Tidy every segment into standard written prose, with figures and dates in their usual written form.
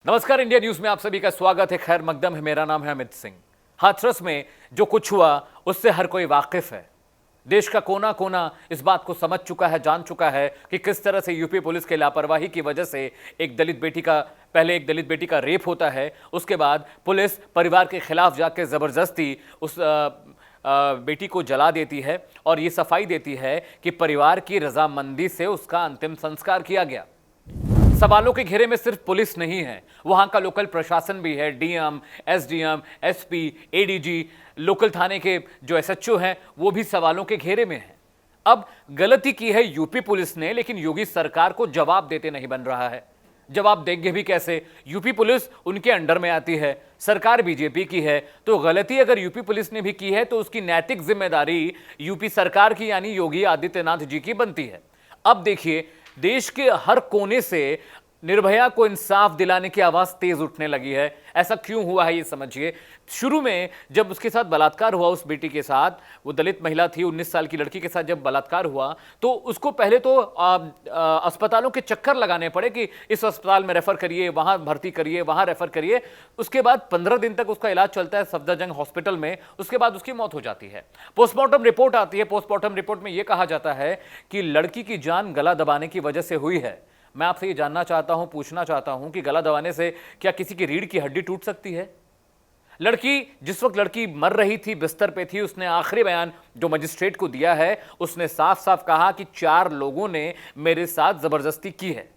नमस्कार, India news में आप सभी का स्वागत है। खैर मकदम है, मेरा नाम है अमित सिंह। हाथरस में जो कुछ हुआ उससे हर कोई वाकिफ है। देश का कोना कोना इस बात को समझ चुका है, जान चुका है कि किस तरह से यूपी पुलिस के लापरवाही की वजह से एक दलित बेटी का रेप होता है। उसके बाद पुलिस परिवार के खिलाफ जाकर जबरदस्ती उस बेटी को जला देती है और ये सफाई देती है कि परिवार की रजामंदी से उसका अंतिम संस्कार किया गया। सवालों के घेरे में सिर्फ पुलिस नहीं है, वहां का लोकल प्रशासन भी है। DM, SDM, SP, ADG, local थाने के जो एसएचओ हैं वो भी सवालों के घेरे में हैं। अब गलती की है यूपी पुलिस ने, लेकिन योगी सरकार को जवाब देते नहीं बन रहा है। जवाब देंगे भी कैसे? यूपी पुलिस उनके अंडर में आती है, सरकार बीजेपी की है, तो गलती अगर यूपी पुलिस ने भी की है तो उसकी नैतिक जिम्मेदारी यूपी सरकार की यानी योगी आदित्यनाथ जी की बनती है। अब देखिए, देश के हर कोने से निर्भया को इंसाफ दिलाने की आवाज तेज उठने लगी है। ऐसा क्यों हुआ है ये समझिए। शुरू में जब उसके साथ बलात्कार हुआ, उस बेटी के साथ, वो दलित महिला थी, 19 साल की लड़की के साथ जब बलात्कार हुआ तो उसको पहले तो अस्पतालों के चक्कर लगाने पड़े कि इस अस्पताल में रेफर करिए, वहां भर्ती करिए, वहां रेफर करिए। उसके बाद 15 दिन तक उसका इलाज चलता है सफदरजंग हॉस्पिटल में। उसके बाद उसकी मौत हो जाती है। पोस्टमार्टम रिपोर्ट आती है। पोस्टमार्टम रिपोर्ट में यह कहा जाता है कि लड़की की जान गला दबाने की वजह से हुई है। मैं आपसे ये जानना चाहता हूं, पूछना चाहता हूं कि गला दबाने से क्या किसी की रीढ़ की हड्डी टूट सकती है? जिस वक्त लड़की मर रही थी, बिस्तर पे थी, उसने आखिरी बयान जो मजिस्ट्रेट को दिया है, उसने साफ साफ कहा कि 4 लोगों ने मेरे साथ जबरदस्ती की है।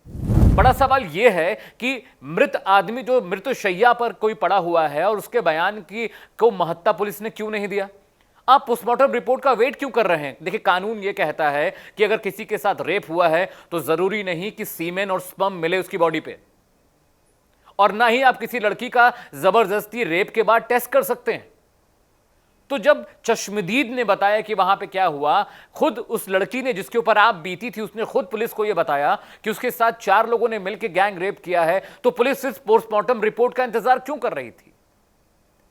बड़ा सवाल यह है कि मृत आदमी जो मृतशैया पर कोई पड़ा हुआ है और उसके बयान की को महत्ता पुलिस ने क्यों नहीं दिया? आप पोस्टमार्टम रिपोर्ट का वेट क्यों कर रहे हैं? देखिए, कानून यह कहता है कि अगर किसी के साथ रेप हुआ है तो जरूरी नहीं कि सीमेन और स्पर्म मिले उसकी बॉडी पे, और ना ही आप किसी लड़की का जबरदस्ती रेप के बाद टेस्ट कर सकते हैं। तो जब चश्मदीद ने बताया कि वहां पे क्या हुआ, खुद उस लड़की ने जिसके ऊपर आप बीती थी, उसने खुद पुलिस को यह बताया कि उसके साथ 4 लोगों ने मिलकर गैंग रेप किया है, तो पुलिस इस पोस्टमार्टम रिपोर्ट का इंतजार क्यों कर रही थी?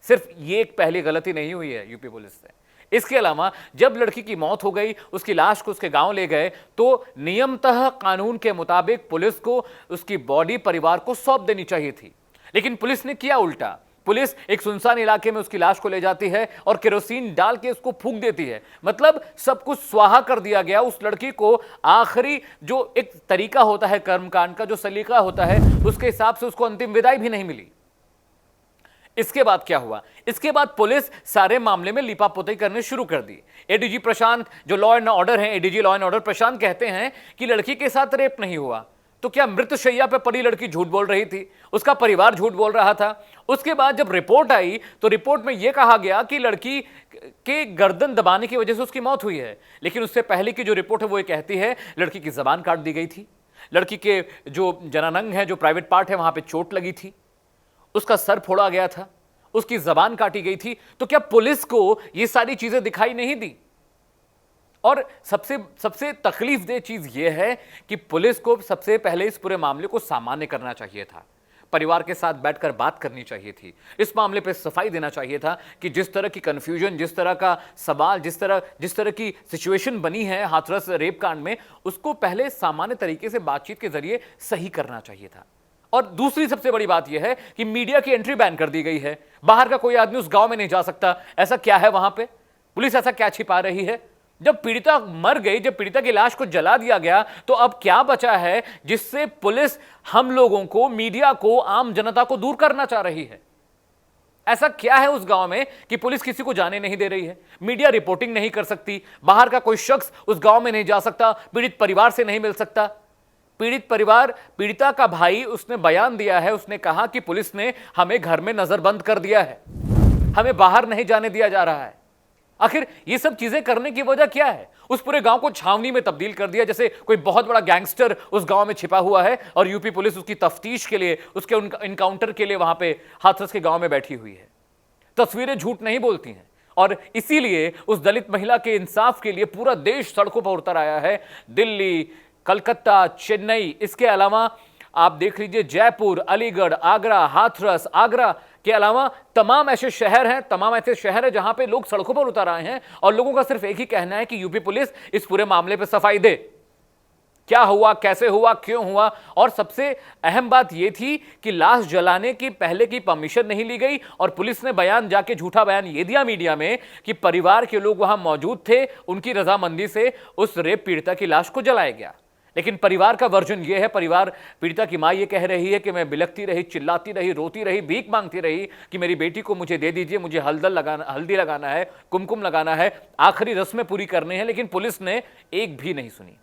सिर्फ ये एक पहली गलती नहीं हुई है यूपी पुलिस से। इसके अलावा जब लड़की की मौत हो गई, उसकी लाश को उसके गांव ले गए, तो नियमतः कानून के मुताबिक पुलिस को उसकी बॉडी परिवार को सौंप देनी चाहिए थी। लेकिन पुलिस ने किया उल्टा। पुलिस एक सुनसान इलाके में उसकी लाश को ले जाती है और केरोसिन डाल के उसको फूंक देती है। मतलब सब कुछ स्वाहा कर दिया गया। उस लड़की को आखिरी जो एक तरीका होता है, कर्मकांड का जो सलीका होता है, उसके हिसाब से उसको अंतिम विदाई भी नहीं मिली। इसके बाद क्या हुआ? इसके बाद पुलिस सारे मामले में लिपापोती करने शुरू कर दी। एडीजी प्रशांत जो लॉ एंड ऑर्डर हैं, एडीजी लॉ एंड ऑर्डर प्रशांत कहते हैं कि लड़की के साथ रेप नहीं हुआ। तो क्या मृतशैया पे पड़ी लड़की झूठ बोल रही थी? उसका परिवार झूठ बोल रहा था? उसके बाद जब रिपोर्ट आई तो रिपोर्ट में यह कहा गया कि लड़की के गर्दन दबाने की वजह से उसकी मौत हुई है। लेकिन उससे पहले की जो रिपोर्ट है वो ये कहती है लड़की की जबान काट दी गई थी, लड़की के जो जननांग है, जो प्राइवेट पार्ट है, वहां पर चोट लगी थी, उसका सर फोड़ा गया था, उसकी जबान काटी गई थी। तो क्या पुलिस को ये सारी चीजें दिखाई नहीं दी? और सबसे तकलीफदेह चीज यह है कि पुलिस को सबसे पहले इस पूरे मामले को सामान्य करना चाहिए था। परिवार के साथ बैठकर बात करनी चाहिए थी। इस मामले पे सफाई देना चाहिए था कि जिस तरह की कंफ्यूजन, जिस तरह का सवाल, जिस तरह की सिचुएशन बनी है हाथरस रेप कांड में, उसको पहले सामान्य तरीके से बातचीत के जरिए सही करना चाहिए था। और दूसरी सबसे बड़ी बात यह है कि मीडिया की एंट्री बैन कर दी गई है। बाहर का कोई आदमी उस गांव में नहीं जा सकता। ऐसा क्या है वहां पे? पुलिस ऐसा क्या छिपा रही है? जब पीड़िता मर गई, जब पीड़िता की लाश को जला दिया गया, तो अब क्या बचा है जिससे पुलिस हम लोगों को, मीडिया को, आम जनता को दूर करना चाह रही है? ऐसा क्या है उस गांव में कि पुलिस किसी को जाने नहीं दे रही है? मीडिया रिपोर्टिंग नहीं कर सकती, बाहर का कोई शख्स उस गांव में नहीं जा सकता, पीड़ित परिवार से नहीं मिल सकता। पीड़ित परिवार, पीड़िता का भाई, उसने बयान दिया है, उसने कहा कि पुलिस ने हमें घर में नजरबंद कर दिया है, हमें बाहर नहीं जाने दिया जा रहा है। आखिर ये सब चीजें करने की वजह क्या है? उस पूरे गांव को छावनी में तब्दील कर दिया, जैसे कोई बहुत बड़ा गैंगस्टर उस गांव में छिपा हुआ है और यूपी पुलिस उसकी तफ्तीश के लिए, उसके इनकाउंटर के लिए वहां पे हाथरस के गांव में बैठी हुई है। तस्वीरें झूठ नहीं बोलती हैं और इसीलिए उस दलित महिला के इंसाफ के लिए पूरा देश सड़कों पर उतर आया है। दिल्ली, कलकत्ता, चेन्नई, इसके अलावा आप देख लीजिए जयपुर, अलीगढ़, आगरा, हाथरस, आगरा के अलावा तमाम ऐसे शहर हैं जहां पे लोग सड़कों पर उतर आए हैं और लोगों का सिर्फ एक ही कहना है कि यूपी पुलिस इस पूरे मामले पे सफाई दे। क्या हुआ, कैसे हुआ, क्यों हुआ। और सबसे अहम बात यह थी कि लाश जलाने की पहले की परमिशन नहीं ली गई और पुलिस ने बयान जाके झूठा बयान यह दिया मीडिया में कि परिवार के लोग वहां मौजूद थे, उनकी रजामंदी से उस रेप पीड़िता की लाश को जलाया गया। लेकिन परिवार का वर्जन यह है, परिवार पीड़िता की मां यह कह रही है कि मैं बिलखती रही, चिल्लाती रही, रोती रही, भीख मांगती रही कि मेरी बेटी को मुझे दे दीजिए, मुझे हल्दी लगाना है, कुमकुम लगाना है, आखिरी रस्में पूरी करनी है। लेकिन पुलिस ने एक भी नहीं सुनी।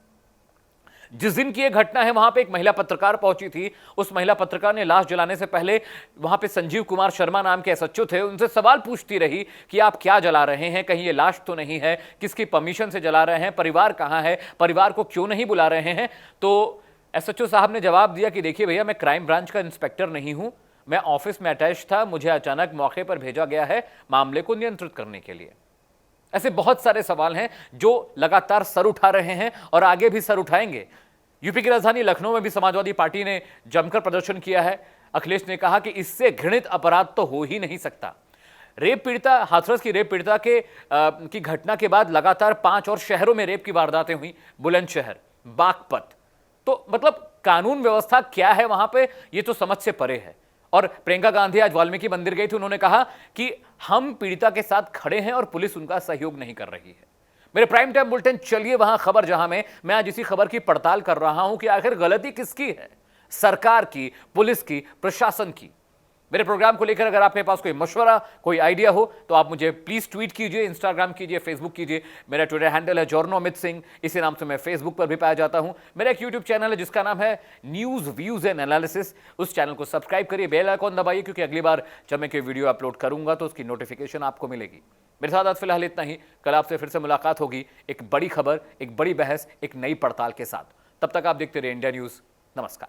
जिस दिन की यह घटना है वहां पे एक महिला पत्रकार पहुंची थी। उस महिला पत्रकार ने लाश जलाने से पहले वहां पे संजीव कुमार शर्मा नाम के एसएचओ थे, उनसे सवाल पूछती रही कि आप क्या जला रहे हैं, कहीं ये लाश तो नहीं है, किसकी परमिशन से जला रहे हैं, परिवार कहां है, परिवार को क्यों नहीं बुला रहे हैं। तो एसएचओ साहब ने जवाब दिया कि देखिए भैया, मैं क्राइम ब्रांच का इंस्पेक्टर नहीं हूं, मैं ऑफिस में अटैच था, मुझे अचानक मौके पर भेजा गया है मामले को नियंत्रित करने के लिए। ऐसे बहुत सारे सवाल हैं जो लगातार सर उठा रहे हैं और आगे भी सर उठाएंगे। यूपी की राजधानी लखनऊ में भी समाजवादी पार्टी ने जमकर प्रदर्शन किया है। अखिलेश ने कहा कि इससे घृणित अपराध तो हो ही नहीं सकता। रेप पीड़िता, हाथरस की रेप पीड़िता की घटना के बाद लगातार 5 और शहरों में रेप की वारदातें हुई, बुलंदशहर, बागपत। तो मतलब कानून व्यवस्था क्या है वहां पे, ये तो समझ से परे है। और प्रियंका गांधी आज वाल्मीकि मंदिर गई थी, उन्होंने कहा कि हम पीड़िता के साथ खड़े हैं और पुलिस उनका सहयोग नहीं कर रही है। मेरे प्राइम टाइम बुलेटिन चलिए वहां खबर जहां में मैं आज इसी खबर की पड़ताल कर रहा हूं कि आखिर गलती किसकी है, सरकार की, पुलिस की, प्रशासन की। मेरे प्रोग्राम को लेकर अगर आपके पास कोई मशवरा, कोई आइडिया हो तो आप मुझे प्लीज ट्वीट कीजिए, इंस्टाग्राम कीजिए, फेसबुक कीजिए। मेरा ट्विटर हैंडल है जॉर्नो अमित सिंह, इसी नाम से मैं फेसबुक पर भी पाया जाता हूं। मेरा एक यूट्यूब चैनल है जिसका नाम है न्यूज व्यूज एंड एनालिसिस। उस चैनल को सब्सक्राइब करिए, बेल आइकॉन दबाइए, क्योंकि अगली बार जब मैं कोई वीडियो अपलोड करूंगा तो उसकी नोटिफिकेशन आपको मिलेगी। मेरे साथ आज फिलहाल इतना ही। कल आपसे फिर से मुलाकात होगी एक बड़ी खबर, एक बड़ी बहस, एक नई पड़ताल के साथ। तब तक आप देखते रहिए इंडिया न्यूज। नमस्कार।